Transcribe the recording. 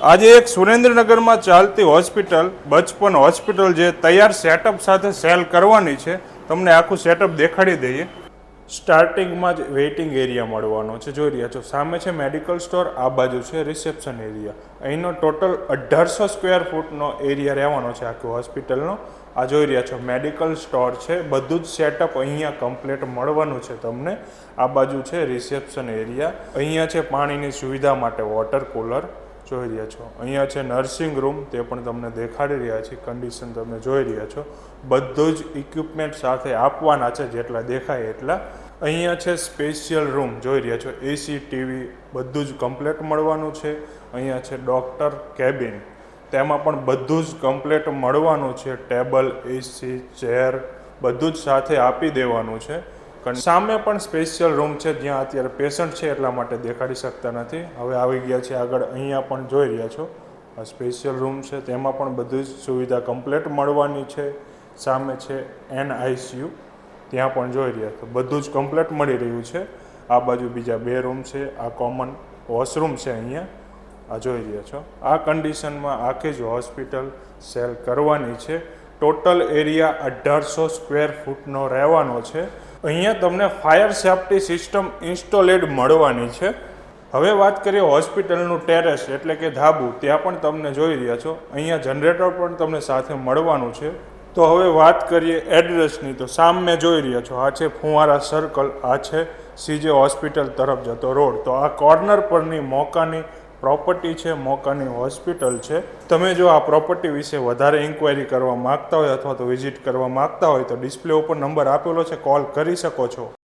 આજે એક સુરેન્દ્રનગરમાં ચાલતી હોસ્પિટલ બચપન હોસ્પિટલ જે તૈયાર સેટઅપ સાથે સેલ કરવાની છે, તમને આખું સેટઅપ દેખાડી દઈએ. સ્ટાર્ટિંગમાં જ વેઇટિંગ એરિયા મળવાનો છે, જોઈ રહ્યા છો. સામે છે મેડિકલ સ્ટોર, આ બાજુ છે રિસેપ્શન એરિયા. અહીંનો ટોટલ 1800 સ્ક્વેર ફૂટનો એરિયા રહેવાનો છે આખી હોસ્પિટલનો. આ જોઈ રહ્યા છો મેડિકલ સ્ટોર છે, બધું જ સેટઅપ અહીંયા કમ્પ્લીટ મળવાનું છે તમને. આ બાજુ છે રિસેપ્શન એરિયા. અહીંયા છે પાણીની સુવિધા માટે વોટર કુલર, જોઈ રહ્યા છો. અહીંયા છે નર્સિંગ રૂમ, તે પણ તમને દેખાડી રહ્યા છે. કન્ડિશન તમે જોઈ રહ્યા છો. બધું જ ઇક્વિપમેન્ટ સાથે આપવાના છે, જેટલા દેખાય એટલા. અહીંયા છે સ્પેશિયલ રૂમ, જોઈ રહ્યા છો. એસી, ટીવી બધું જ કમ્પ્લીટ મળવાનું છે. અહીંયા છે ડૉક્ટર કેબિન, તેમાં પણ બધું જ કમ્પ્લીટ મળવાનું છે. ટેબલ, એસી, ચેર બધું જ સાથે આપી દેવાનું છે. સામે પણ સ્પેશિયલ રૂમ છે, જ્યાં અત્યારે પેશન્ટ છે એટલા માટે દેખાડી શકતા નથી. હવે આવી ગયા છે આગળ. અહીંયા પણ જોઈ રહ્યા છો આ સ્પેશિયલ રૂમ છે, તેમાં પણ બધી જ સુવિધા કમ્પ્લીટ મળવાની છે. સામે છે NICU, ત્યાં પણ જોઈ રહ્યા છો બધું જ કમ્પ્લીટ મળી રહ્યું છે. આ બાજુ બીજા 2 રૂમ છે. આ કોમન વોશરૂમ છે અહીંયા, આ જોઈ રહ્યા છો. આ કન્ડિશનમાં આખી જ હોસ્પિટલ સેલ કરવાની છે. ટોટલ એરિયા 1800 સ્ક્વેર ફૂટનો રહેવાનો છે. અહીંયા તમને ફાયર સેફ્ટી સિસ્ટમ ઇન્સ્ટોલેડ મળવાની છે. હવે વાત કરીએ હોસ્પિટલનું ટેરેસ એટલે કે ધાબુ, ત્યાં પણ તમને જોઈ રહ્યા છો. અહીંયા જનરેટર પણ તમને સાથે મળવાનું છે. તો હવે વાત કરીએ એડ્રેસની, તો સામે જોઈ રહ્યા છો આ છે ફુવારા સર્કલ, આ છે CJ હોસ્પિટલ તરફ જતો રોડ. તો આ કોર્નર પરની મોકાની પ્રોપર્ટી છે, મોકાની હોસ્પિટલ છે. તમે જો આ પ્રોપર્ટી વિશે વધારે ઇન્ક્વાયરી કરવા માગતા હોય અથવા તો વિઝિટ કરવા માગતા હોય તો ડિસ્પ્લે ઉપર નંબર આપેલો છે, કોલ કરી શકો છો.